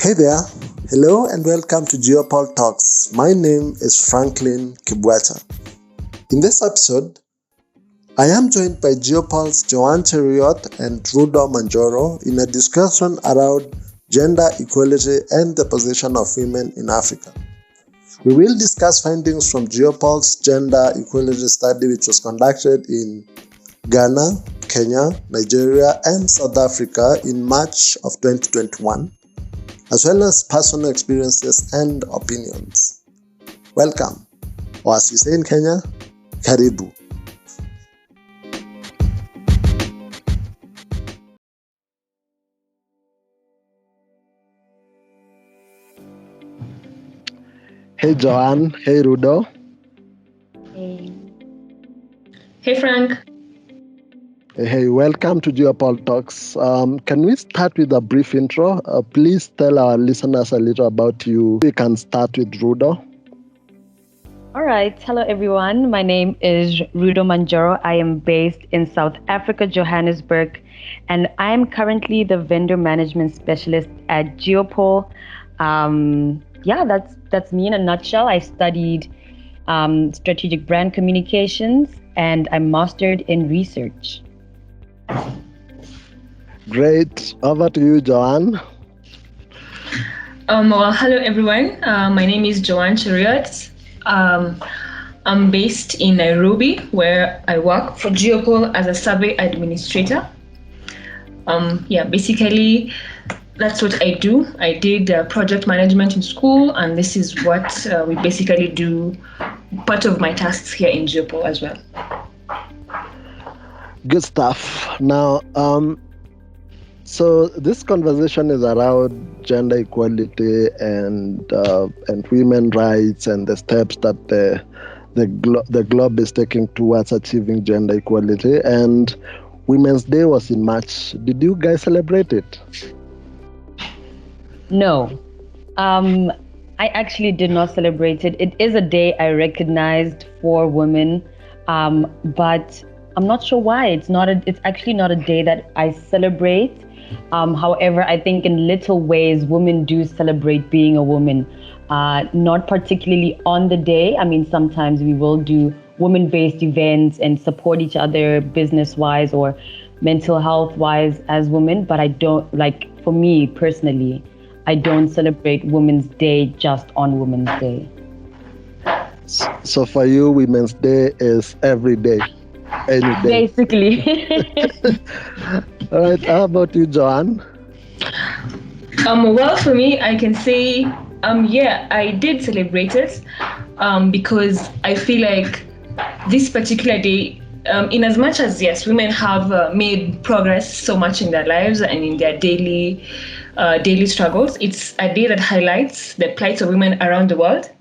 Hey there, hello and welcome to GeoPoll Talks. My name is Frankline Kibuacha. In this episode, I am joined by GeoPoll's Joan, Cheruiyot and Rudo Manjoro in a discussion around gender equality and the position of women in Africa. We will discuss findings from GeoPoll's gender equality study, which was conducted in Ghana, Kenya, Nigeria and South Africa in March of 2021. As well as personal experiences and opinions. Welcome, or as we say in Kenya, karibu. Hey Joan, hey Rudo. Hey Frank. Hey, welcome to GeoPoll Talks. Can we start with a brief intro? Please tell our listeners a little about you. We can start with Rudo. All right. Hello, everyone. My name is Rudo Manjoro. I am based in South Africa, Johannesburg, and I am currently the vendor management specialist at GeoPoll. That's me in a nutshell. I studied strategic brand communications, and I'm mastered in research. Great. Over to you, Joan. Hello everyone. My name is Joan Cheruiyot. I'm based in Nairobi, where I work for GeoPoll as a survey administrator. Basically, that's what I do. I did project management in school, and this is what we basically do. Part of my tasks here in GeoPoll as well. Good stuff. Now, so this conversation is around gender equality and women rights and the steps that the globe is taking towards achieving gender equality. And Women's Day was in March. Did you guys celebrate it? No, I actually did not celebrate it. It is a day I recognized for women, but I'm not sure why. It's actually not a day that I celebrate. However, I think in little ways, women do celebrate being a woman. Not particularly on the day. I mean, sometimes we will do women-based events and support each other business-wise or mental health-wise as women. But I don't, for me personally, I don't celebrate Women's Day just on Women's Day. So for you, Women's Day is every day? Any day. Basically. All right. How about you, Joan? Well, for me, I can say, I did celebrate it, because I feel like this particular day, in as much as yes, women have made progress so much in their lives and in their daily struggles, it's a day that highlights the plight of women around the world.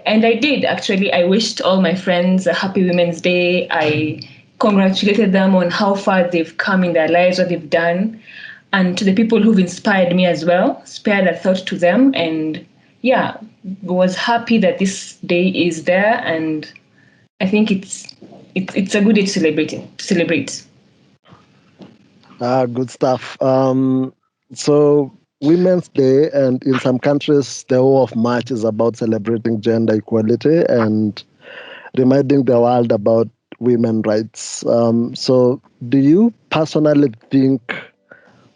And I did actually. I wished all my friends a happy Women's Day. I congratulated them on how far they've come in their lives, what they've done, and to the people who've inspired me as well, spared a thought to them, and was happy that this day is there, and I think it's a good day to celebrate. Good stuff. So Women's Day, and in some countries, the whole of March is about celebrating gender equality and reminding the world about women's rights. So do you personally think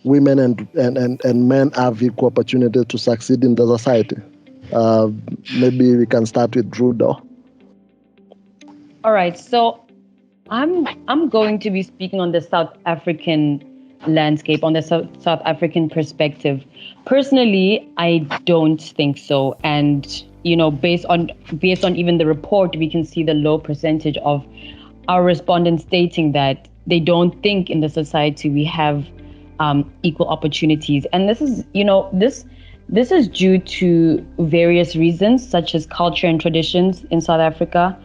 women and men have equal opportunity to succeed in the society? Maybe we can start with Rudo. All right. So I'm going to be speaking on the South African landscape, on the South African perspective. Personally, I don't think so. And based on even the report, we can see the low percentage of our respondents stating that they don't think in the society we have equal opportunities. And this is, this is due to various reasons, such as culture and traditions in South Africa,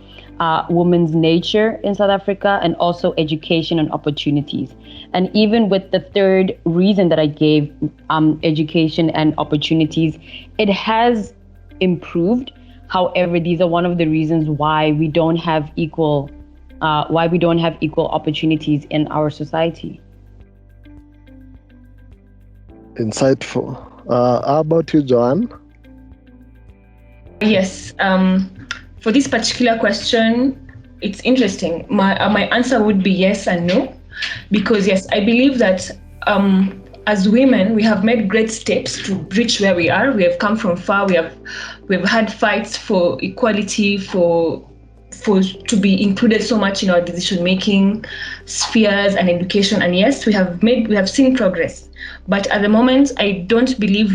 women's nature in South Africa, and also education and opportunities. And even with the third reason that I gave, education and opportunities, it has improved. However, these are one of the reasons why we don't have equal opportunities in our society. Insightful. How about you, Joan? Yes. For this particular question, it's interesting. My answer would be yes and no, because yes, I believe that as women, we have made great steps to reach where we are. We have come from far. We've had fights for equality, for to be included so much in our decision-making spheres and education. And yes, we have seen progress. But at the moment, I don't believe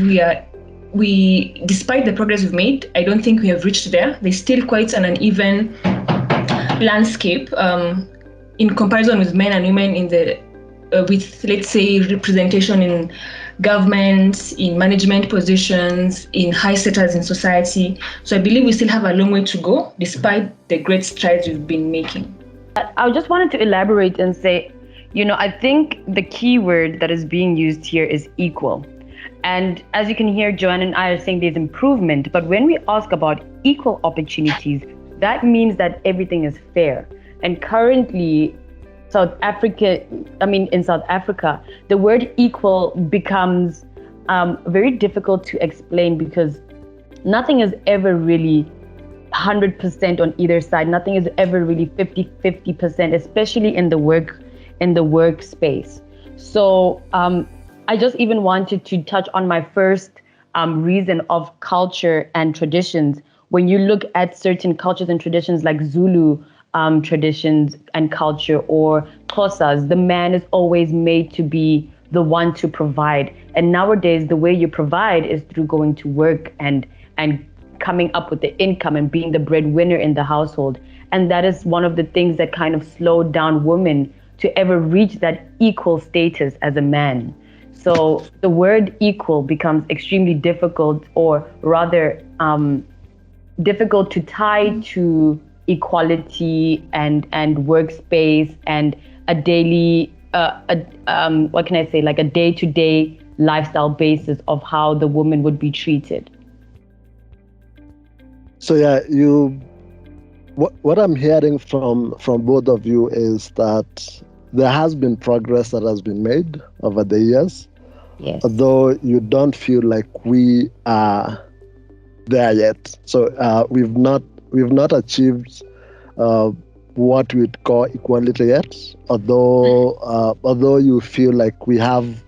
despite the progress we've made, I don't think we have reached there. There's still quite an uneven landscape in comparison with men and women with, let's say, representation in government, in management positions, in high status in society. So I believe we still have a long way to go, despite the great strides we've been making. I just wanted to elaborate and say, I think the key word that is being used here is equal. And as you can hear, Joan and I are saying there's improvement. But when we ask about equal opportunities, that means that everything is fair. And currently, in South Africa, the word equal becomes very difficult to explain, because nothing is ever really 100% on either side. Nothing is ever really 50%, especially in the workspace. So I just even wanted to touch on my first reason of culture and traditions. When you look at certain cultures and traditions like Zulu traditions and culture, or Xhosa's, the man is always made to be the one to provide. And nowadays, the way you provide is through going to work and coming up with the income and being the breadwinner in the household. And that is one of the things that kind of slowed down women to ever reach that equal status as a man. So the word equal becomes extremely difficult, or rather difficult to tie to equality and workspace and a daily, what can I say, like a day-to-day lifestyle basis of how the woman would be treated. So yeah, what I'm hearing from both of you is that there has been progress that has been made over the years. Yes. Although you don't feel like we are there yet. So we've not achieved what we'd call equality yet. Although you feel like we have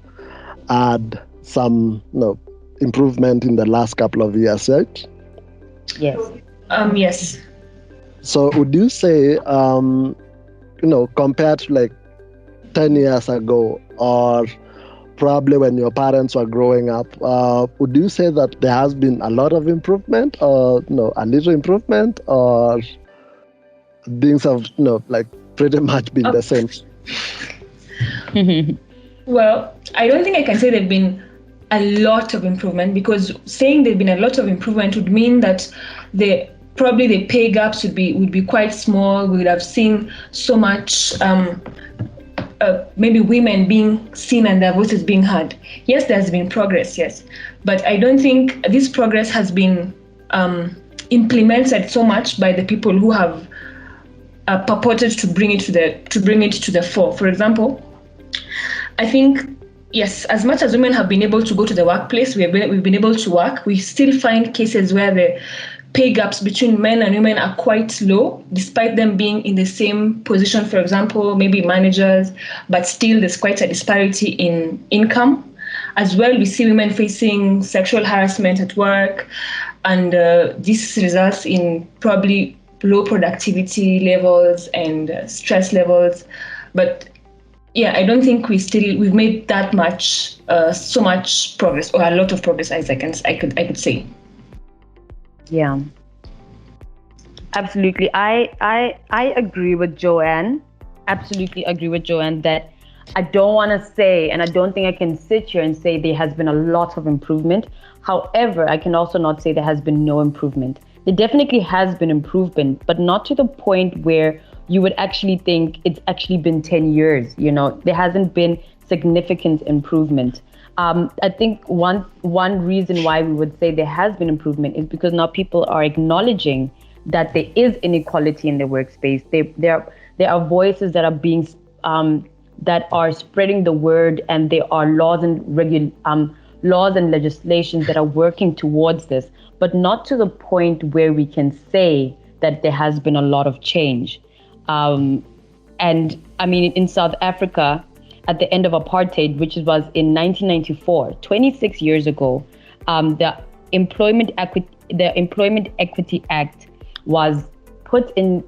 had some improvement in the last couple of years, right? Yes. Yes. So would you say, compared to like 10 years ago, or probably when your parents were growing up, would you say that there has been a lot of improvement, or a little improvement, or things have pretty much been the same? Well, I don't think I can say there've been a lot of improvement, because saying there've been a lot of improvement would mean that probably the pay gaps would be quite small. We would have seen so much maybe women being seen and their voices being heard. Yes, there's been progress, yes, but I don't think this progress has been implemented so much by the people who have purported to bring it to the fore. For example, I think, yes, as much as women have been able to go to the workplace, we've been able to work, we still find cases where the pay gaps between men and women are quite low, despite them being in the same position, for example, maybe managers, but still there's quite a disparity in income. As well, we see women facing sexual harassment at work, and this results in probably low productivity levels and stress levels. But yeah, I don't think we've made that much, so much progress, or a lot of progress, as I could say. Yeah, absolutely. I agree with Joanne. Absolutely agree with Joanne that I don't want to say, and I don't think I can sit here and say there has been a lot of improvement. However, I can also not say there has been no improvement. There definitely has been improvement, but not to the point where you would actually think it's actually been 10 years. There hasn't been significant improvement. I think one reason why we would say there has been improvement is because now people are acknowledging that there is inequality in the workspace. There are voices that are being that are spreading the word, and there are laws and laws and legislations that are working towards this, but not to the point where we can say that there has been a lot of change. And I mean, in South Africa, at the end of apartheid, which was in 1994, 26 years ago, the Employment Equity Act was put in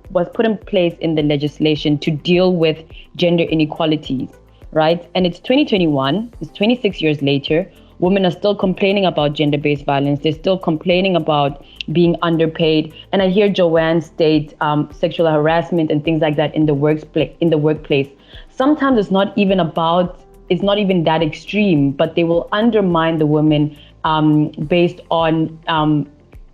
place in the legislation to deal with gender inequalities, right? And it's 2021, it's 26 years later. Women are still complaining about gender-based violence. They're still complaining about being underpaid. And I hear Joanne state sexual harassment and things like that in the workplace. Sometimes it's not even that extreme, but they will undermine the women based on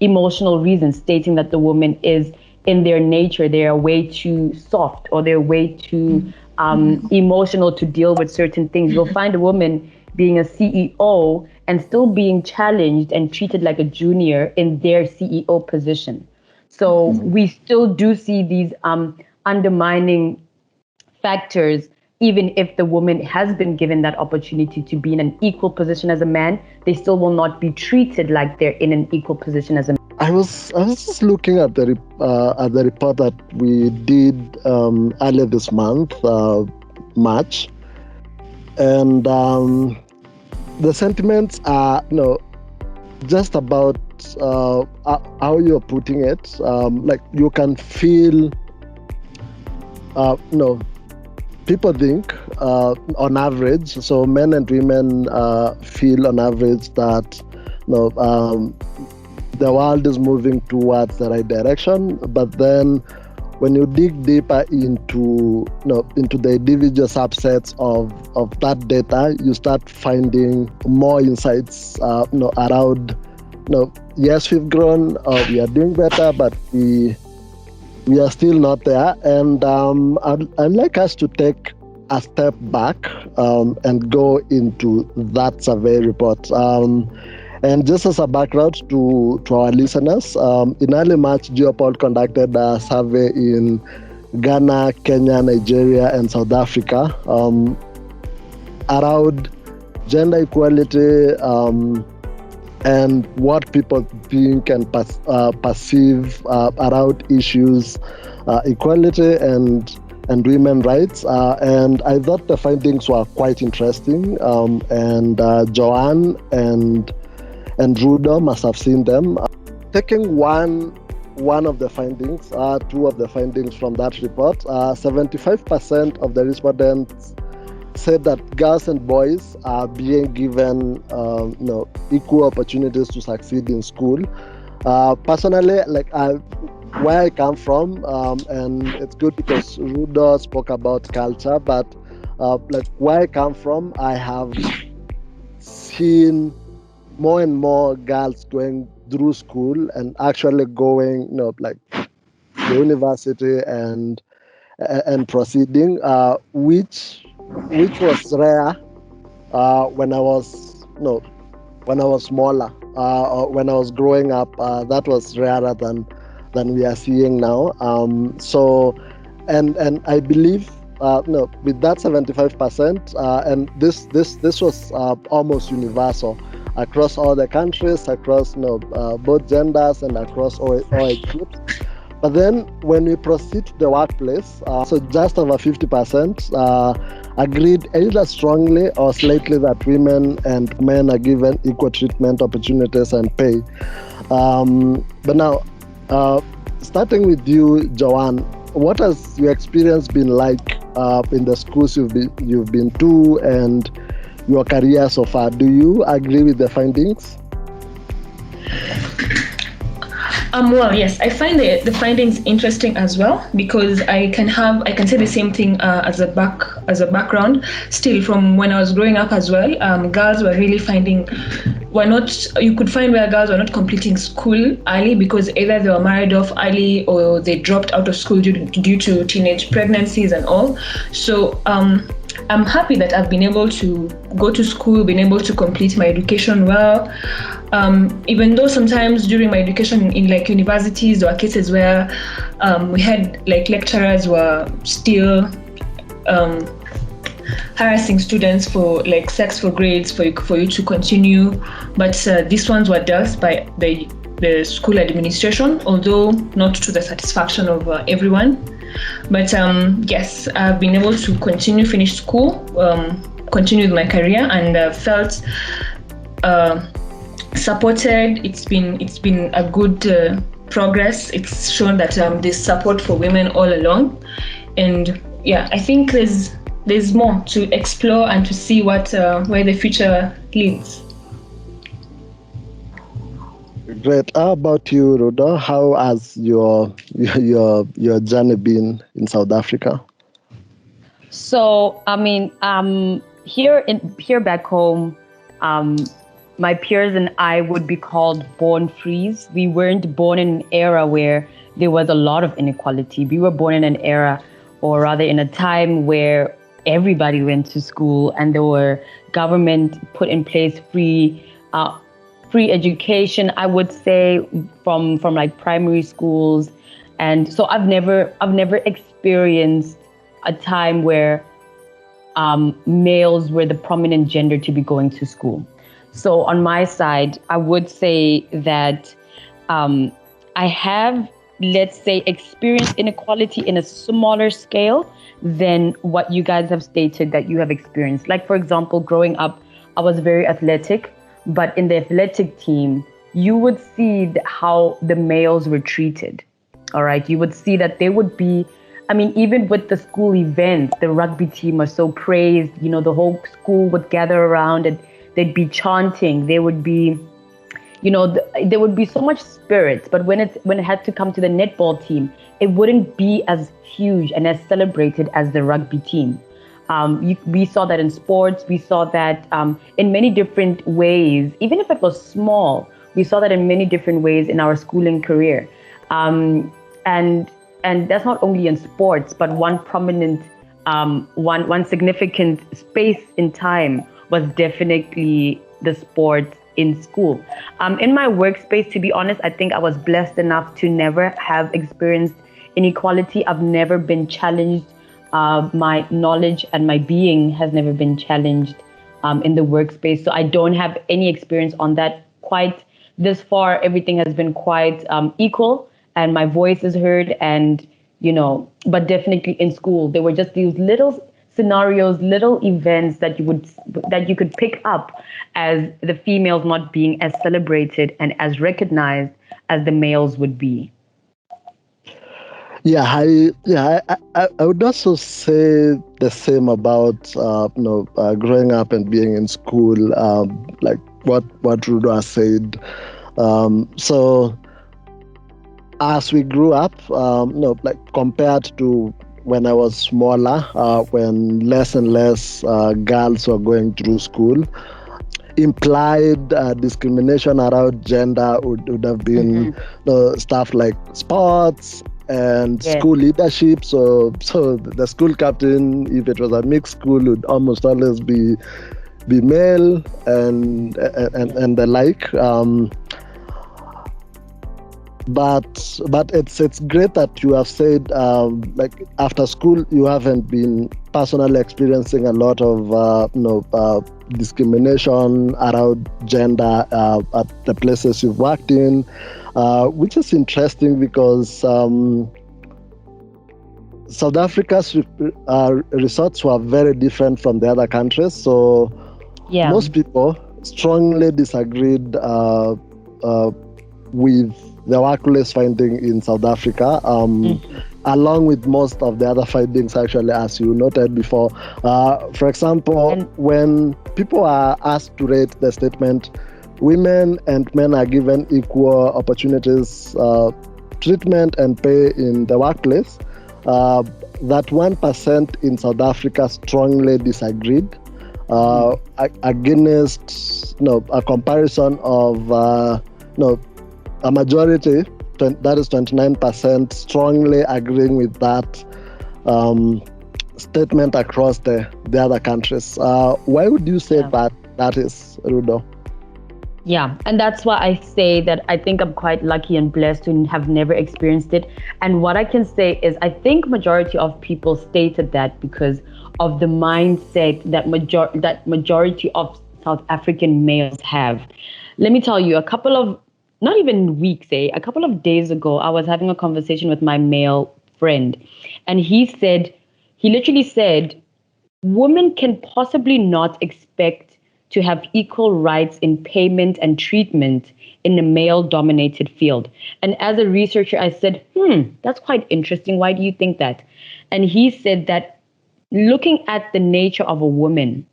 emotional reasons, stating that the woman is in their nature, they are way too soft or they're way too emotional to deal with certain things. You'll find a woman being a CEO and still being challenged and treated like a junior in their CEO position. So we still do see these undermining factors, even if the woman has been given that opportunity to be in an equal position as a man, they still will not be treated like they're in an equal position as a man. I was just looking at the report that we did earlier this month, March, and the sentiments are, just about how you're putting it. Like you can feel, people think on average, so men and women feel on average that the world is moving towards the right direction, but then when you dig deeper into the individual subsets of that data, you start finding more insights around, yes, we've grown, we are doing better, but we are still not there. And I'd like us to take a step back and go into that survey report. And just as a background to our listeners, in early March, GeoPoll conducted a survey in Ghana, Kenya, Nigeria, and South Africa around gender equality and what people think and perceive around issues, equality and women's rights. And I thought the findings were quite interesting. And Joan and Rudo must have seen them. Taking one of the findings, two of the findings from that report, 75% of the respondents said that girls and boys are being given equal opportunities to succeed in school. Personally, where I come from, and it's good because Rudo spoke about culture, but where I come from, I have seen more and more girls going through school and actually going, the university and proceeding, which was rare when I was smaller, or when I was growing up. That was rarer than we are seeing now. So, and I believe, with that 75%, and this was almost universal across all the countries, across both genders and across all age groups. But then when we proceed to the workplace, so just over 50% agreed either strongly or slightly that women and men are given equal treatment, opportunities, and pay. But now, starting with you, Joan, what has your experience been like in the schools you've been to and your career so far? Do you agree with the findings? Well, yes, I find the findings interesting as well, because I can say the same thing as a background. Still, from when I was growing up as well, girls were really you could find where girls were not completing school early because either they were married off early or they dropped out of school due to teenage pregnancies and all. So I'm happy that I've been able to go to school, been able to complete my education well. Even though sometimes during my education in universities, there were cases where we had lecturers were still harassing students for like sex for grades for you to continue, but these ones were dealt by the school administration, although not to the satisfaction of everyone. But yes, I've been able to finish school, continue with my career, and felt supported. It's been a good progress. It's shown that there's support for women all along, and yeah, I think there's more to explore and to see what where the future leads. Great. How about you, Rudo? How has your journey been in South Africa? So, I mean, here back home, my peers and I would be called born frees. We weren't born in an era where there was a lot of inequality. We were born in an era, or rather in a time, where everybody went to school and there were government put in place free education, I would say, from like primary schools. And so I've never experienced a time where males were the prominent gender to be going to school. So on my side, I would say that I have, let's say, experienced inequality in a smaller scale than what you guys have stated that you have experienced. Like, for example, growing up, I was very athletic, but in the athletic team, you would see how the males were treated. All right. You would see that they would be, I mean, even with the school events, the rugby team was so praised, you know, the whole school would gather around and they'd be chanting. There would be, you know, there would be so much spirit. But when it had to come to the netball team, it wouldn't be as huge and as celebrated as the rugby team. We saw that in sports. We saw that in many different ways. Even if it was small, we saw that in many different ways in our schooling career. And that's not only in sports, but one prominent, one significant space in time was definitely the sport in school. In my workspace, to be honest, I think I was blessed enough to never have experienced inequality. I've never been challenged. My knowledge and my being has never been challenged in the workspace. So I don't have any experience on that quite this far. Everything has been quite equal and my voice is heard. And, you know, but definitely in school, there were just these little scenarios, little events that you could pick up as the females not being as celebrated and as recognized as the males would be. Yeah, I would also say the same about growing up and being in school, like what Rudo has said. So as we grew up, like compared to when I was smaller, when less and less girls were going through school, implied discrimination around gender would have been stuff like sports and school leadership. So the school captain, if it was a mixed school, would almost always be male and the like. But it's great that you have said like after school you haven't been personally experiencing a lot of discrimination around gender at the places you've worked in, which is interesting because South Africa's results were very different from the other countries. So most people strongly disagreed with the workplace finding in South Africa, along with most of the other findings, actually, as you noted before. For example, when people are asked to rate the statement, women and men are given equal opportunities, treatment and pay in the workplace, that 1% in South Africa strongly disagreed against a comparison of a majority, that is 29%, strongly agreeing with that statement across the other countries. Why would you say that is, Rudo? Yeah, and that's why I say that I think I'm quite lucky and blessed to have never experienced it. And what I can say is I think majority of people stated that because of the mindset that majority of South African males have. Let me tell you, a couple of not even weeks, a couple of days ago, I was having a conversation with my male friend, and he literally said women can possibly not expect to have equal rights in payment and treatment in a male dominated field. And as a researcher, I said, that's quite interesting. Why do you think that? And he said that looking at the nature of a woman,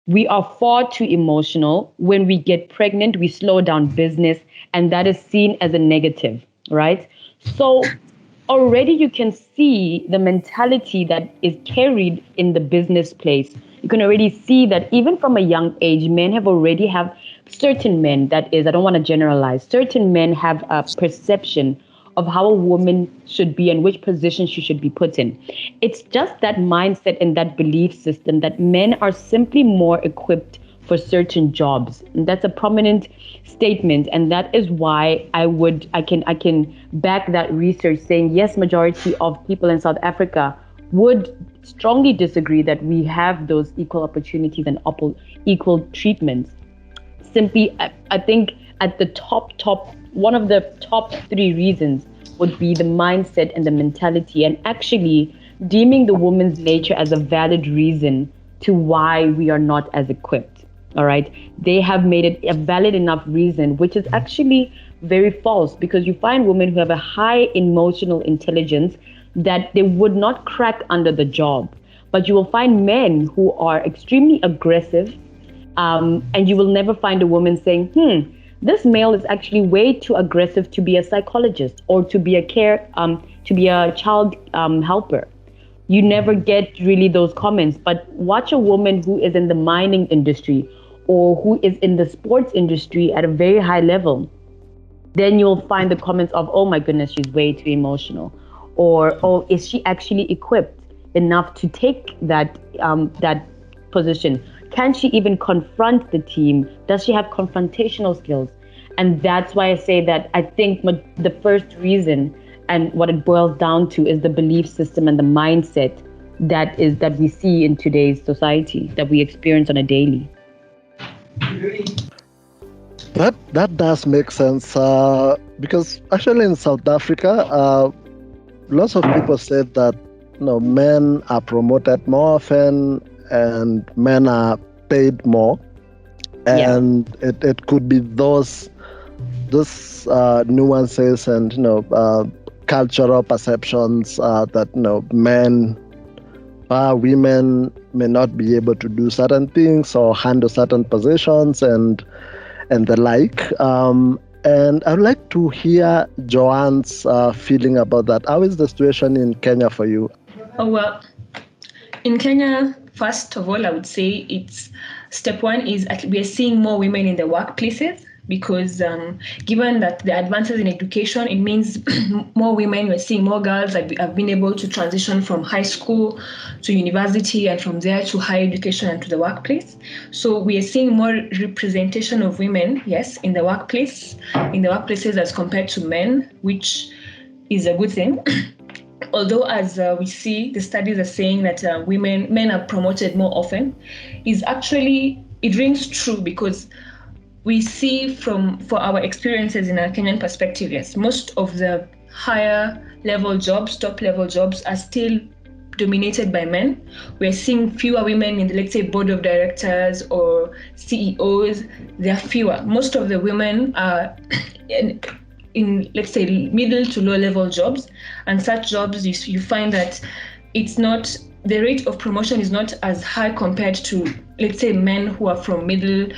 we are far too emotional. When we get pregnant, we slow down business, and that is seen as a negative, right? So already you can see the mentality that is carried in the business place. You can already see that even from a young age, men have certain men, that is, I don't want to generalize, certain men have a perception of how a woman should be and which position she should be put in. It's just that mindset and that belief system that men are simply more equipped for certain jobs. And that's a prominent statement. And that is why I can back that research saying, yes, majority of people in South Africa would strongly disagree that we have those equal opportunities and equal treatments. Simply, I think at the top, one of the top three reasons would be the mindset and the mentality, and actually deeming the woman's nature as a valid reason to why we are not as equipped. All right. They have made it a valid enough reason, which is actually very false, because you find women who have a high emotional intelligence that they would not crack under the job. But you will find men who are extremely aggressive, and you will never find a woman saying, this male is actually way too aggressive to be a psychologist or to be a child helper. You never get really those comments. But watch a woman who is in the mining industry or who is in the sports industry at a very high level. Then you'll find the comments of, oh my goodness, she's way too emotional. Or, oh, is she actually equipped enough to take that position? Can she even confront the team? Does she have confrontational skills? And that's why I say that I think the first reason and what it boils down to is the belief system and the mindset that we see in today's society, that we experience on a daily. That does make sense, because actually in South Africa, lots of people said that men are promoted more often and men are paid more, and it could be those nuances and cultural perceptions that women may not be able to do certain things or handle certain positions and the like. And I'd like to hear Joan's feeling about that. How is the situation in Kenya for you? Oh, well, in Kenya, first of all, I would say it's step one is we are seeing more women in the workplaces, because given that the advances in education, it means more women, we're seeing more girls that have been able to transition from high school to university and from there to higher education and to the workplace. So we are seeing more representation of women, yes, in the workplaces as compared to men, which is a good thing. Although, as we see, the studies are saying that men are promoted more often, it rings true, because we see for our experiences in a Kenyan perspective, yes, most of the higher level jobs, top level jobs are still dominated by men. We're seeing fewer women in the, let's say, board of directors or CEOs. There are fewer. Most of the women are in let's say, middle to low level jobs, and such jobs you find that the rate of promotion is not as high compared to, let's say, men who are from middle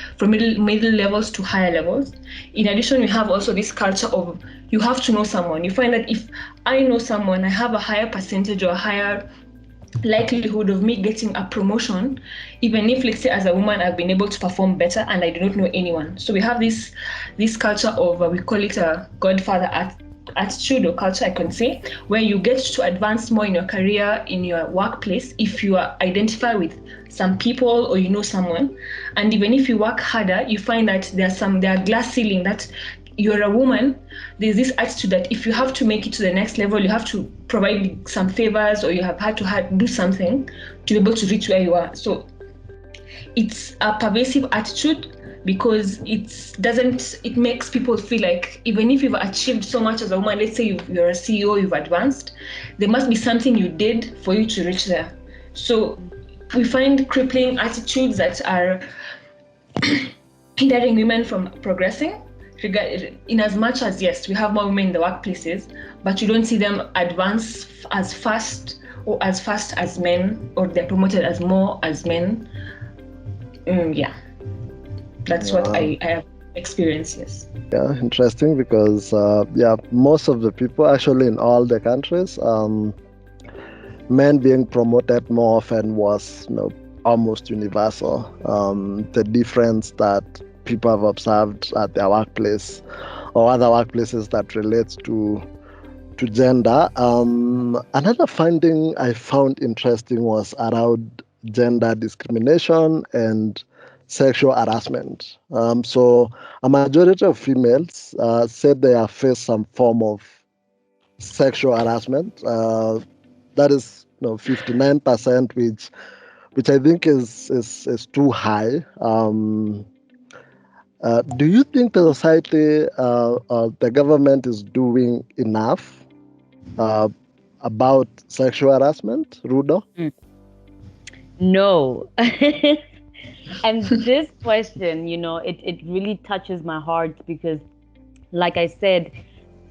levels to higher levels. In addition, we have also this culture of you have to know someone. You find that if I know someone, I have a higher percentage or a higher likelihood of me getting a promotion, even if, let's say, as a woman, I've been able to perform better and I do not know anyone. So we have this culture of, we call it a godfather attitude or culture, I can say, where you get to advance more in your career, in your workplace, if you identify with some people or you know someone. And even if you work harder, you find that there are glass ceiling that you're a woman. There's this attitude that if you have to make it to the next level, you have to provide some favors, or you have had to do something to be able to reach where you are. So it's a pervasive attitude, because it makes people feel like even if you've achieved so much as a woman, let's say you're a CEO, you've advanced, there must be something you did for you to reach there. So we find crippling attitudes that are hindering women from progressing, in as much as, yes, we have more women in the workplaces, but you don't see them advance as fast as men, or they're promoted as more as men. That's what I have experienced, yes. Yeah, interesting, because most of the people, actually in all the countries, men being promoted more often was almost universal. The difference that people have observed at their workplace or other workplaces that relates to gender. Another finding I found interesting was around gender discrimination and sexual harassment. So a majority of females said they have faced some form of sexual harassment. That is 59%, which I think is too high. Do you think the society, the government is doing enough about sexual harassment, Rudo? No. And this question, it really touches my heart, because, like I said,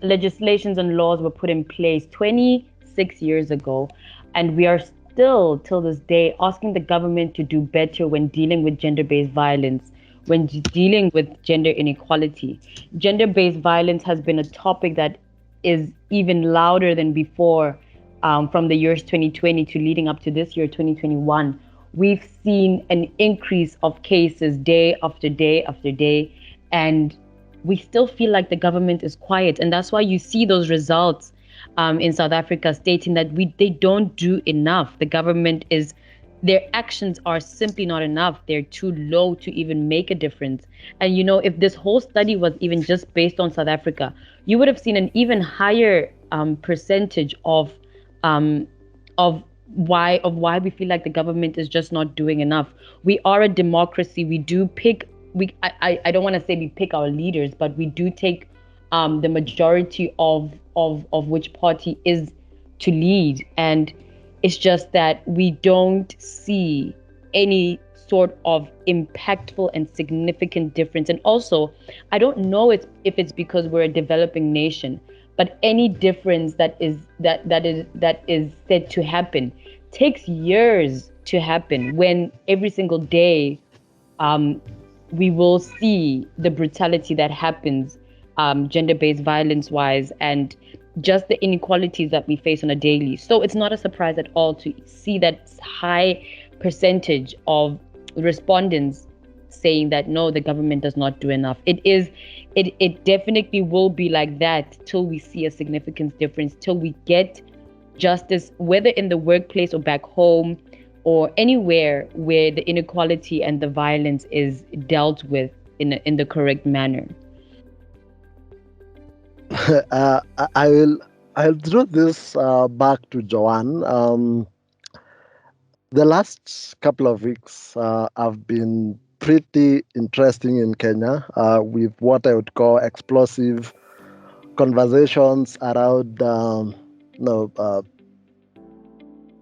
legislations and laws were put in place 26 years ago, and we are still, till this day, asking the government to do better when dealing with gender-based violence, when dealing with gender inequality. Gender-based violence has been a topic that is even louder than before, from the years 2020 to leading up to this year, 2021. We've seen an increase of cases day after day after day, and we still feel like the government is quiet. And that's why you see those results in South Africa stating that they don't do enough. The government their actions are simply not enough. They're too low to even make a difference. And if this whole study was even just based on South Africa, you would have seen an even higher percentage of why we feel like the government is just not doing enough. We are a democracy. We do pick. I don't want to say we pick our leaders, but we do take the majority of which party is to lead. And it's just that we don't see any sort of impactful and significant difference. And also, I don't know if it's because we're a developing nation, but any difference that is said to happen takes years to happen, when every single day we will see the brutality that happens gender-based violence-wise, and just the inequalities that we face on a daily. So it's not a surprise at all to see that high percentage of respondents saying that no, the government does not do enough. It definitely will be like that till we see a significant difference, till we get justice, whether in the workplace or back home or anywhere where the inequality and the violence is dealt with in the correct manner. I'll draw this back to Joan. The last couple of weeks have been pretty interesting in Kenya, with what I would call explosive conversations around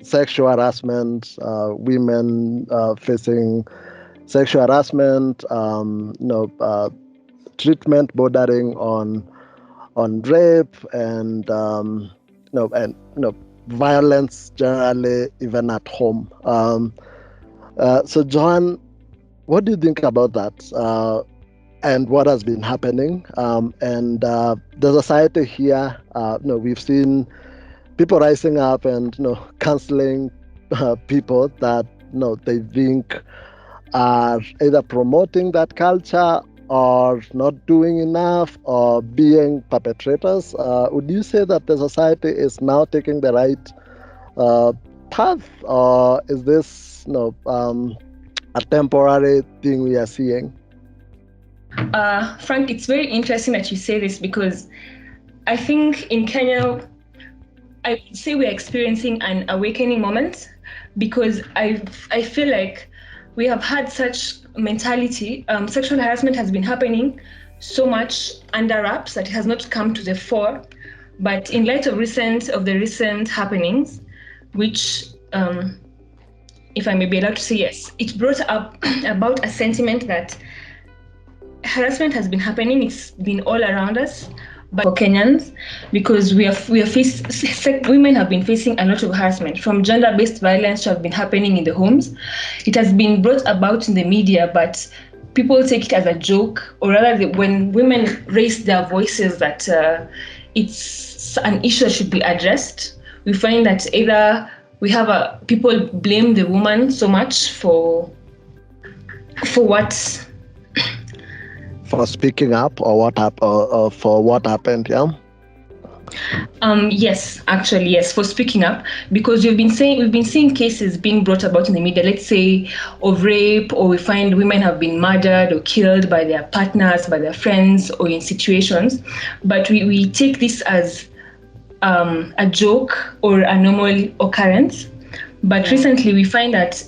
sexual harassment, women facing sexual harassment, treatment bordering on rape, and violence generally, even at home. So Joan, what do you think about that, and what has been happening? And the society here, we've seen people rising up and canceling people that they think are either promoting that culture or not doing enough or being perpetrators? Would you say that the society is now taking the right path, or is this a temporary thing we are seeing? Frank, it's very interesting that you say this, because I think in Kenya, I would say we're experiencing an awakening moment, because I feel like we have had such mentality. Sexual harassment has been happening so much under wraps that it has not come to the fore. But in light of the recent happenings, which, if I may be allowed to say, yes, it brought up about a sentiment that harassment has been happening. It's been all around us, but for Kenyans, because women have been facing a lot of harassment, from gender-based violence to have been happening in the homes. It has been brought about in the media, but people take it as a joke, or rather, when women raise their voices that it's an issue that should be addressed, we find that either we have people blame the woman so much for what. For speaking up, or what or for what happened, yeah. Yes, actually, yes, for speaking up, because we've been seeing cases being brought about in the media, let's say of rape, or we find women have been murdered or killed by their partners, by their friends, or in situations, but we take this as a joke or a normal occurrence. But recently we find that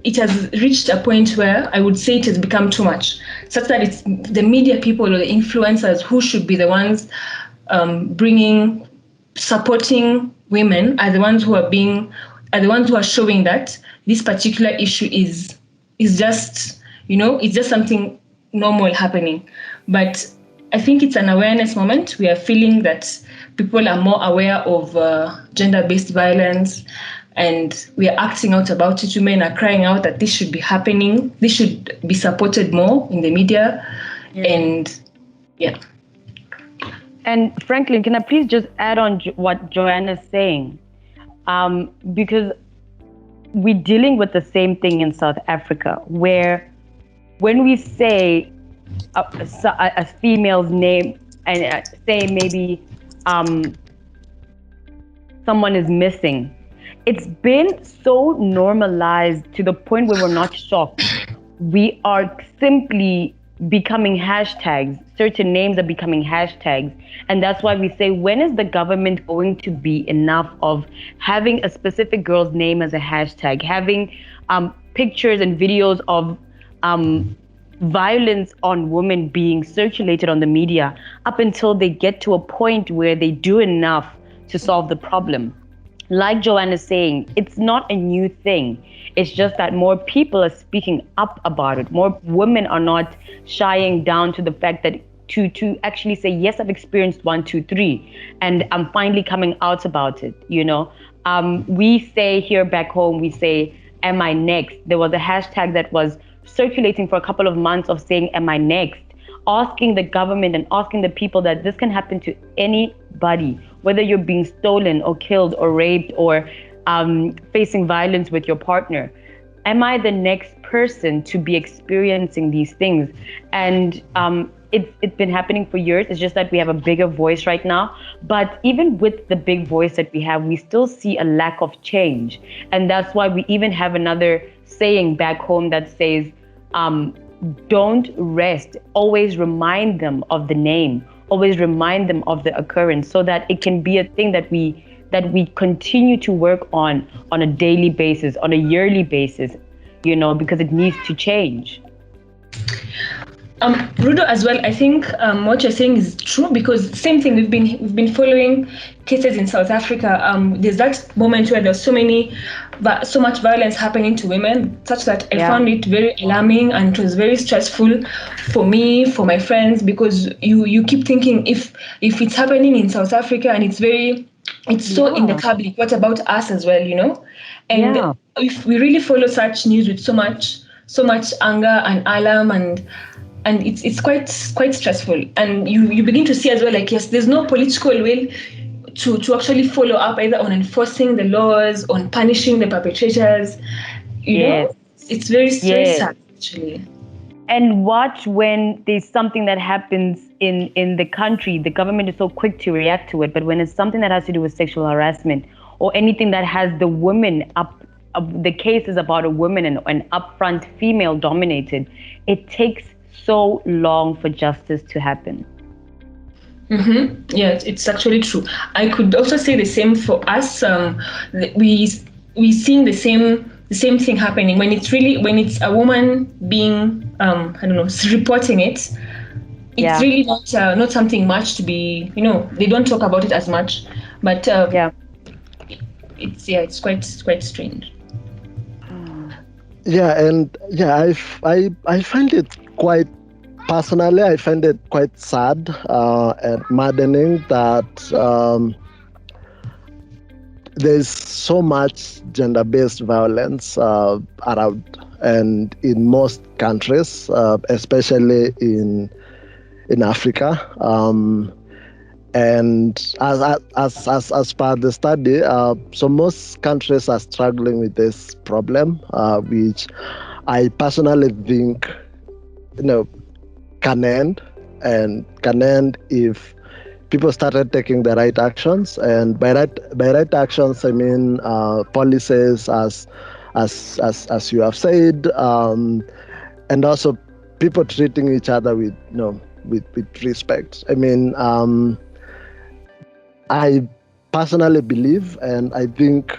it has reached a point where I would say it has become too much, such that it's the media people or the influencers who should be the ones supporting women, are the ones who are showing that this particular issue is just, it's just something normal happening. But I think it's an awareness moment. We are feeling that people are more aware of gender-based violence, and we are acting out about it. Women are crying out that this should be happening. This should be supported more in the media. And yeah. And Franklin, can I please just add on what Joanne is saying? Because we're dealing with the same thing in South Africa, where when we say a female's name and say maybe someone is missing, it's been so normalized to the point where we're not shocked. We are simply becoming hashtags. Certain names are becoming hashtags. And that's why we say, when is the government going to be enough of having a specific girl's name as a hashtag, having pictures and videos of violence on women being circulated on the media up until they get to a point where they do enough to solve the problem? Like Joanne is saying, it's not a new thing. It's just that more people are speaking up about it. More women are not shying down to the fact that to actually say, yes, I've experienced 1, 2, 3, and I'm finally coming out about it. We say here back home, we say, am I next? There was a hashtag that was circulating for a couple of months of saying, am I next? Asking the government and asking the people that this can happen to anybody, whether you're being stolen or killed or raped or facing violence with your partner. Am I the next person to be experiencing these things? And it's been happening for years. It's just that we have a bigger voice right now. But even with the big voice that we have, we still see a lack of change. And that's why we even have another saying back home that says, don't rest. Always remind them of the name. Always remind them of the occurrence, so that it can be a thing that we continue to work on a daily basis, on a yearly basis, because it needs to change. Rudo, as well, I think what you're saying is true, because same thing, we've been following cases in South Africa. There's that moment where there's so much violence happening to women, such that I found it very alarming, and it was very stressful for me, for my friends, because you keep thinking, if it's happening in South Africa and it's so in the public, what about us as well, And if we really follow such news with so much anger and alarm, and it's quite stressful, and you begin to see as well, like, yes, there's no political will to actually follow up either on enforcing the laws, on punishing the perpetrators. It's very sad, actually. and watch when there's something that happens in the country. The government is so quick to react to it, but when it's something that has to do with sexual harassment or anything that has the woman the case is about a woman and upfront female dominated, it takes so long for justice to happen. Mm-hmm. Yeah, it's actually true. I could also say the same for us. We seeing the same thing happening when it's a woman being reporting it. It's really not something much to be, they don't talk about it as much, but it's quite strange. I find it quite personally. I find it quite sad and maddening that there's so much gender-based violence around, and in most countries, especially in Africa. And as per the study, so most countries are struggling with this problem, which I personally think, can end if people started taking the right actions. And by right actions, I mean policies, as you have said, and also people treating each other with respect. I mean, I personally believe, and I think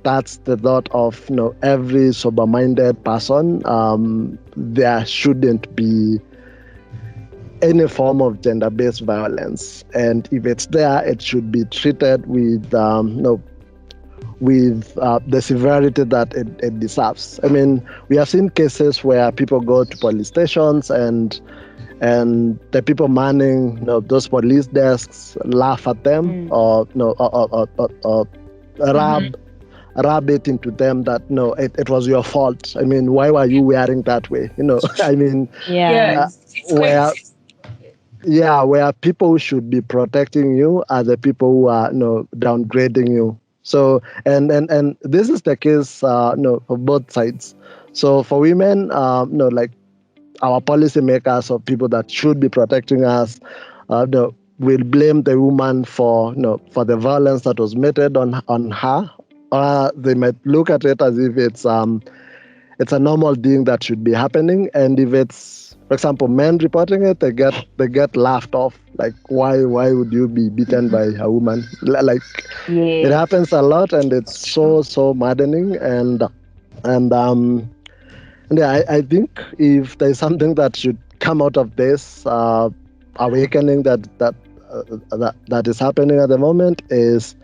that's the thought of every sober-minded person. There shouldn't be any form of gender-based violence, and if it's there, it should be treated with the severity that it deserves. I mean, we have seen cases where people go to police stations and the people manning those police desks laugh at them or rub it into them that it was your fault. I mean, why were you wearing that way? I mean, where people who should be protecting you are the people who are downgrading you. So and this is the case for both sides. So for women, like our policymakers or people that should be protecting us will blame the woman for the violence that was meted on her. They might look at it as if it's a normal thing that should be happening, and if it's, for example, men reporting it, they get laughed off. Like, why would you be beaten by a woman? Like, it happens a lot, and it's so maddening. I think if there's something that should come out of this awakening that is happening at the moment, is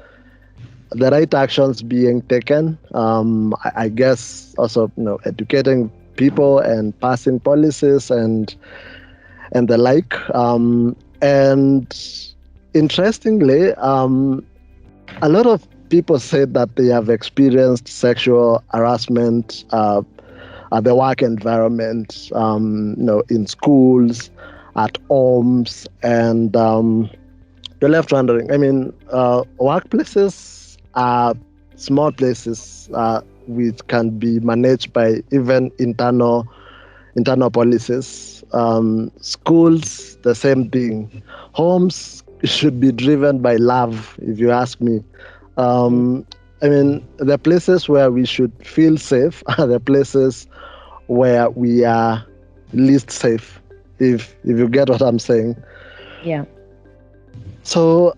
the right actions being taken. I guess also educating people and passing policies and the like. And interestingly, a lot of people say that they have experienced sexual harassment at the work environment, in schools, at homes, and you're left wondering. I mean, workplaces are small places which can be managed by even internal policies. Schools, the same thing. Homes should be driven by love, if you ask me. I mean, the places where we should feel safe are the places where we are least safe, if you get what I'm saying. Yeah. So,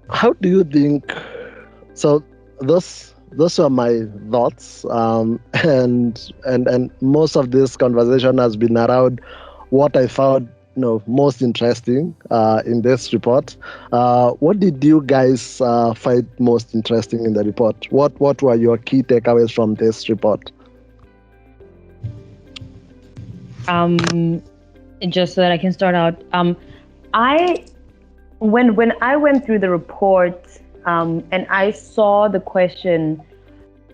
how do you think? So those are my thoughts, and most of this conversation has been around what I found most interesting in this report. What did you guys find most interesting in the report? What were your key takeaways from this report? Just so that I can start out, when I went through the report and I saw the question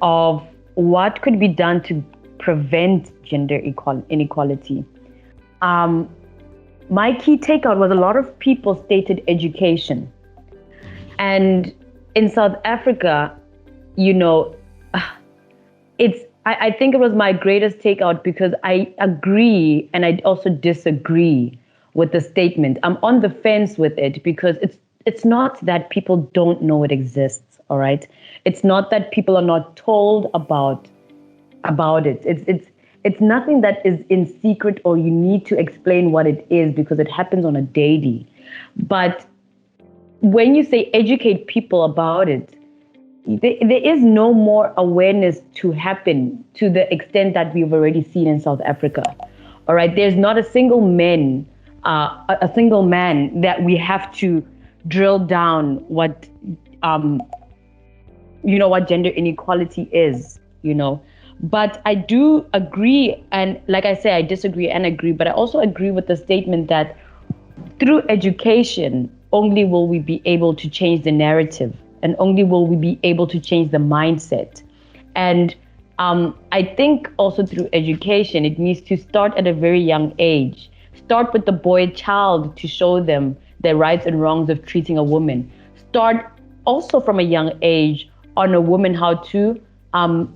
of what could be done to prevent gender inequality, my key takeout was a lot of people stated education. And in South Africa, it's I think it was my greatest takeout because I agree and I also disagree with the statement. I'm on the fence with it because it's not that people don't know it exists, all right? It's not that people are not told about it. It's nothing that is in secret or you need to explain what it is because it happens on a daily. But when you say educate people about it, there is no more awareness to happen to the extent that we've already seen in South Africa. All right, there's not a single man that we have to drill down what what gender inequality is. But I do agree, and like I say, I disagree and agree. But I also agree with the statement that through education only will we be able to change the narrative. And only will we be able to change the mindset. And I think also through education, it needs to start at a very young age. Start with the boy child to show them the rights and wrongs of treating a woman. Start also from a young age on a woman how to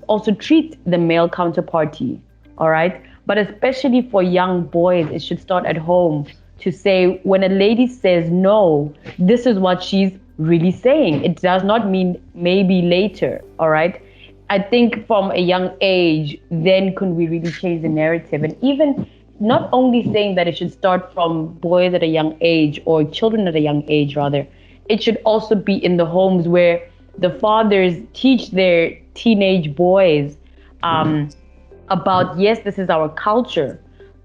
also treat the male counterparty. All right. But especially for young boys, it should start at home to say when a lady says no, this is what she's really saying. It does not mean maybe later, all right? I think from a young age, then can we really change the narrative? And even not only saying that it should start from boys at a young age or children at a young age, rather, it should also be in the homes where the fathers teach their teenage boys about, yes, this is our culture,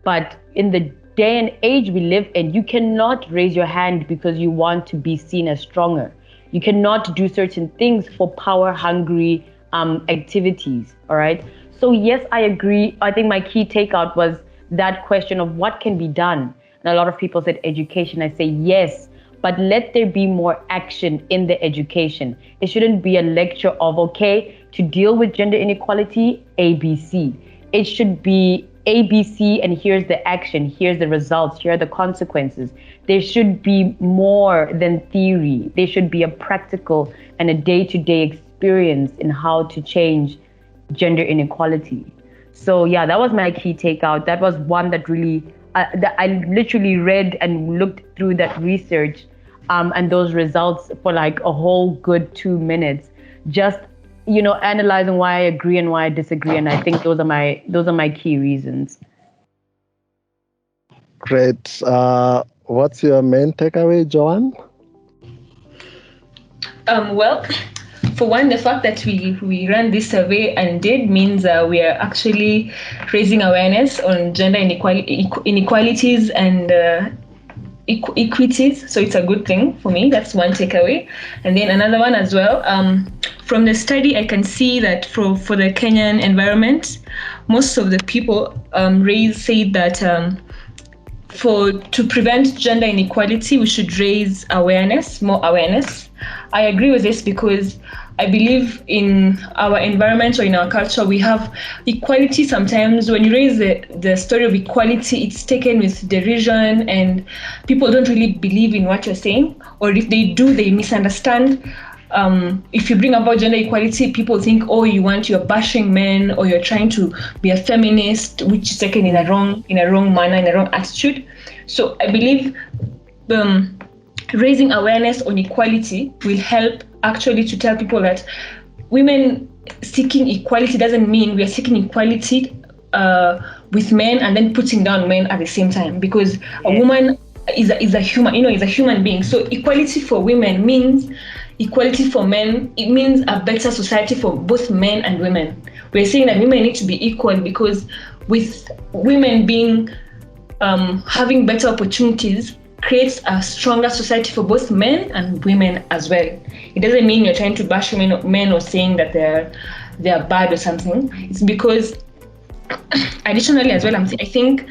but in the day and age we live in, you cannot raise your hand because you want to be seen as stronger. You cannot do certain things for power-hungry activities, all right? So yes, I agree. I think my key takeout was that question of what can be done. And a lot of people said education. I say yes, but let there be more action in the education. It shouldn't be a lecture of, okay, to deal with gender inequality, ABC. It should be ABC, and here's the action, here's the results, here are the consequences. There should be more than theory. There should be a practical and a day-to-day experience in how to change gender inequality. So yeah, that was my key takeout. That was one that really, that I literally read and looked through that research and those results for like a whole good 2 minutes, just analyzing why I agree and why I disagree. And I think those are my key reasons. Great. What's your main takeaway, Joan? Well, for one, the fact that we ran this survey and did means we are actually raising awareness on gender inequalities and equities. So it's a good thing for me. That's one takeaway. And then another one as well. From the study, I can see that for the Kenyan environment, most of the people say that to prevent gender inequality, we should raise more awareness. I agree with this because I believe in our environment or in our culture, we have equality. Sometimes when you raise the story of equality, it's taken with derision and people don't really believe in what you're saying. Or if they do, they misunderstand. If you bring about gender equality, people think, oh, you're bashing men or you're trying to be a feminist, which is taken in a wrong manner, in a wrong attitude. So I believe raising awareness on equality will help actually to tell people that women seeking equality doesn't mean we are seeking equality with men and then putting down men at the same time, because a woman is a human, is a human being. So equality for women means equality for men. It means a better society for both men and women. We're saying that women need to be equal because with women being having better opportunities creates a stronger society for both men and women as well. It doesn't mean you're trying to bash men or saying that they're bad or something. It's because additionally as well, I think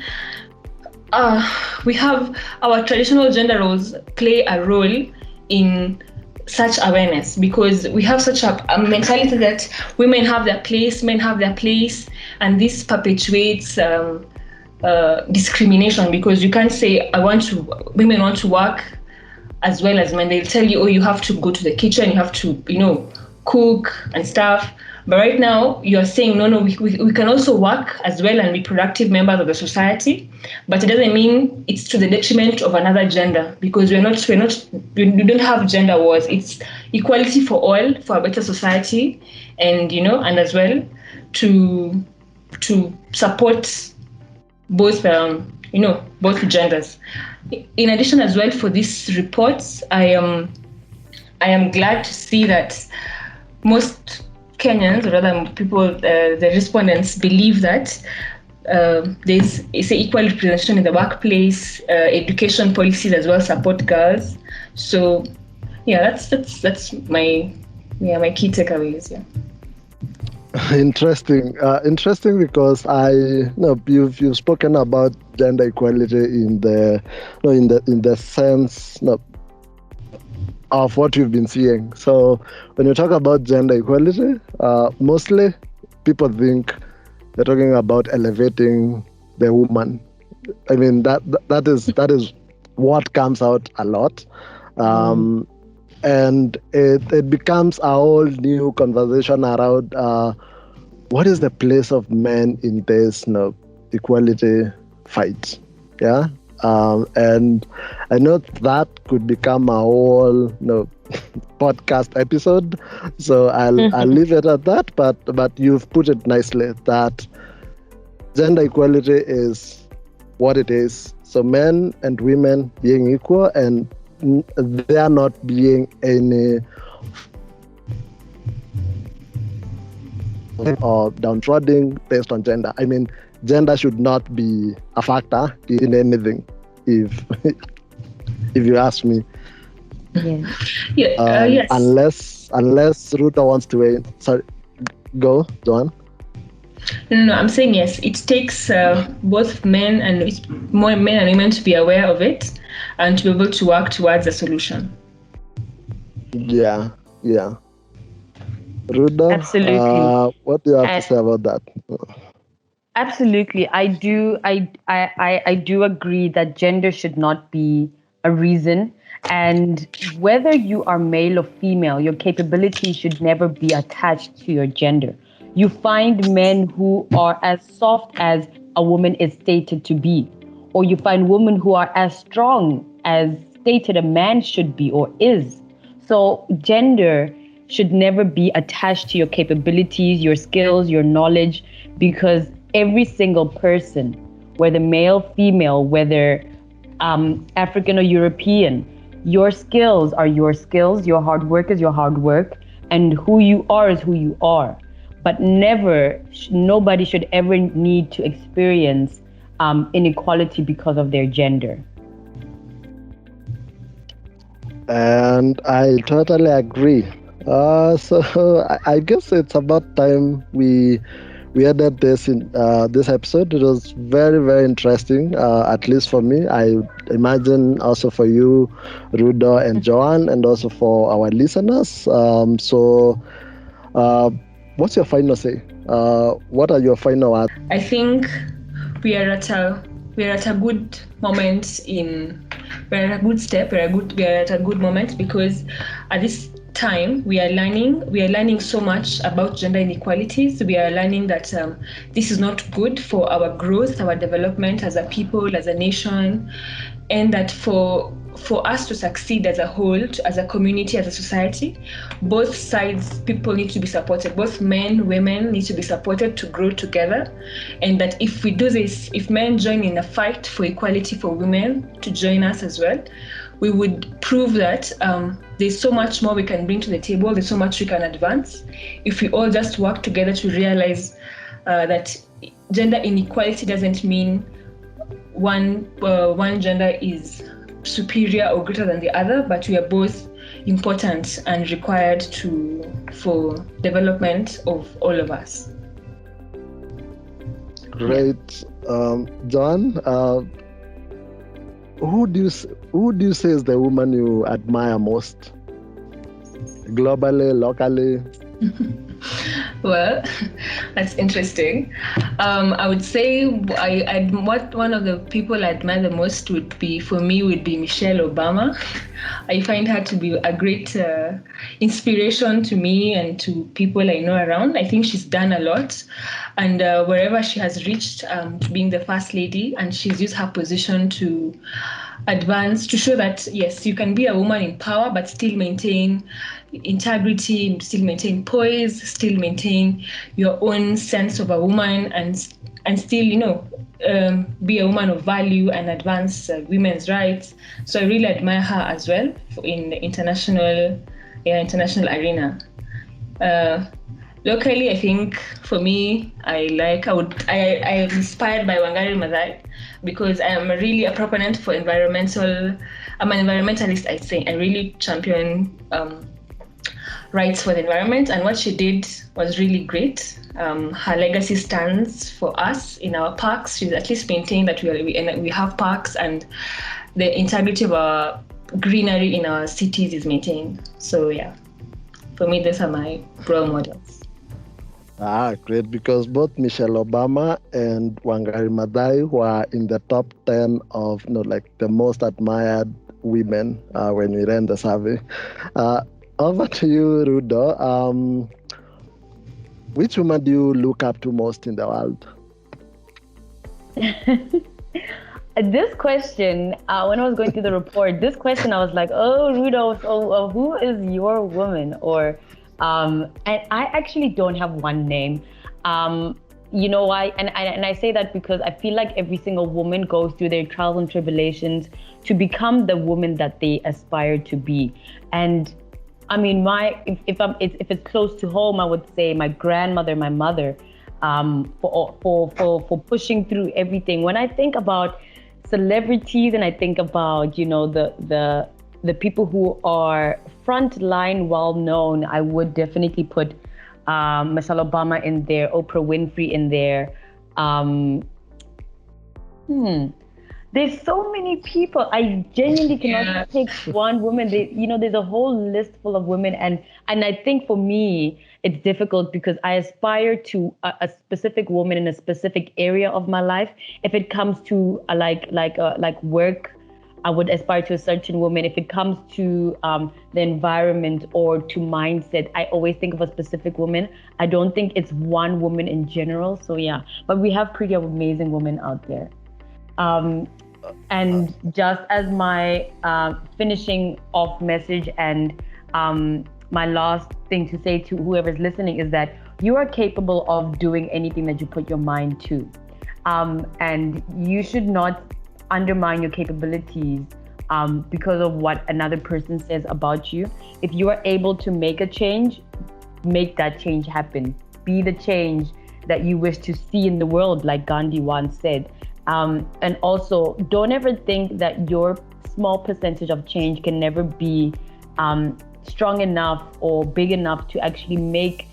we have our traditional gender roles play a role in such awareness, because we have such a mentality that women have their place, men have their place, and this perpetuates discrimination, because you can't say women want to work as well as men. They'll tell you, oh, you have to go to the kitchen, you have to cook and stuff. But right now, you're saying, no, we can also work as well and be productive members of the society, but it doesn't mean it's to the detriment of another gender, because we don't have gender wars. It's equality for all, for a better society, and as well to support both both genders. In addition, as well, for these reports, I am glad to see that most Kenyans, or rather people, the respondents, believe that there's equal representation in the workplace, education policies as well support girls. So yeah, that's my key takeaways. Yeah. Interesting because you've spoken about gender equality in the sense of what you've been seeing. So when you talk about gender equality, mostly people think they're talking about elevating the woman. I mean that is what comes out a lot. And it becomes a whole new conversation around what is the place of men in this equality fight. Yeah. And I know that could become a whole podcast episode. So I'll leave it at that. But you've put it nicely that gender equality is what it is. So men and women being equal, and there not being any or downtrodden based on gender. I mean, gender should not be a factor in anything, if you ask me. Yes. Unless Rudo wants to wait. Sorry, go, Joan. No, I'm saying yes. It takes both men and more men and women to be aware of it and to be able to work towards a solution. Yeah. Rudo, absolutely. What do you have to say about that? Absolutely, I do. I do agree that gender should not be a reason, and whether you are male or female, your capability should never be attached to your gender. You find men who are as soft as a woman is stated to be, or you find women who are as strong as stated a man should be or is. So gender should never be attached to your capabilities, your skills, your knowledge, because every single person, whether male, female, whether African or European, your skills are your skills, your hard work is your hard work, and who you are is who you are. But nobody should ever need to experience inequality because of their gender. And I totally agree. So I guess it's about time we ended this in this episode. It was very, very interesting, at least for me. I imagine also for you, Rudo and Joan, and also for our listeners. So what's your final say? What are your final words? I think we are at a good moment we're at a good step. We are at a good moment because at this time we are learning so much about gender inequalities. We are learning that this is not good for our growth, our development as a people, as a nation, and that for us to succeed as a whole, as a community, as a society, both sides, people need to be supported. Both men, women need to be supported to grow together. And that if we do this, if men join in a fight for equality for women to join us as well, we would prove that there's so much more we can bring to the table. There's so much we can advance if we all just work together to realize that gender inequality doesn't mean one gender is superior or greater than the other, but we are both important and required for development of all of us. Great. Joan, who do you say is the woman you admire most? Globally, locally? Well, that's interesting. I would say one of the people I admire the most would be Michelle Obama. I find her to be a great inspiration to me and to people I know around. I think she's done a lot, and wherever she has reached, to being the first lady, and she's used her position to advance, to show that yes, you can be a woman in power but still maintain integrity, still maintain poise, still maintain your own sense of a woman, and still be a woman of value and advance women's rights. So I really admire her as well in the international arena. Locally, I think for me, I am inspired by Wangari Maathai, because I am really a proponent for I'm an environmentalist, I say. I really champion rights for the environment, and what she did was really great. Her legacy stands for us in our parks. She's at least maintained that we have parks, and the integrity of our greenery in our cities is maintained. So yeah, for me, those are my role models. Great, because both Michelle Obama and Wangari Maathai were in the top 10 of the most admired women when we ran the survey. Over to you, Rudo. Which woman do you look up to most in the world? This question, when I was going through the report, this question, I was like, oh, Rudo, so who is your woman? And I actually don't have one name. You know why? And I say that because I feel like every single woman goes through their trials and tribulations to become the woman that they aspire to be. And I mean, if it's close to home, I would say my grandmother, my mother, for pushing through everything. When I think about celebrities and I think about the people who are frontline, well known, I would definitely put Michelle Obama in there, Oprah Winfrey in there. There's so many people. I genuinely cannot pick one woman. There's a whole list full of women, and I think for me it's difficult because I aspire to a specific woman in a specific area of my life. If it comes to like work, I would aspire to a certain woman. If it comes to the environment or to mindset, I always think of a specific woman. I don't think it's one woman in general. So yeah, but we have pretty amazing women out there. And just as my finishing off message and my last thing to say to whoever's listening is that you are capable of doing anything that you put your mind to. And you should not undermine your capabilities because of what another person says about you. If you are able to make a change, make that change happen. Be the change that you wish to see in the world, like Gandhi once said. And also, don't ever think that your small percentage of change can never be strong enough or big enough to actually make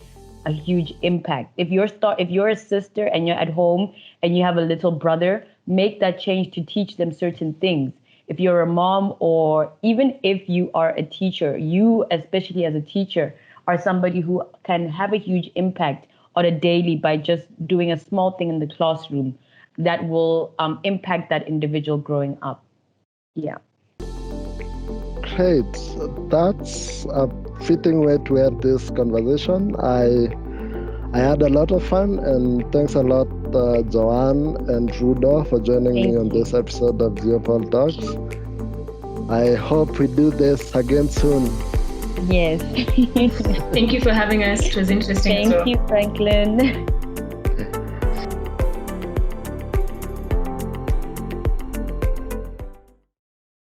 a huge impact. If you're a sister and you're at home and you have a little brother, make that change to teach them certain things. If you're a mom, or even if you are a teacher, you, especially as a teacher, are somebody who can have a huge impact on a daily by just doing a small thing in the classroom that will impact that individual growing up. Yeah. Great. That's a fitting way to end this conversation. I had a lot of fun, and thanks a lot, Joan and Rudo, for joining me on this episode of GeoPoll Talks. I hope we do this again soon. Yes. Thank you for having us. It was interesting. Thank you, Franklin.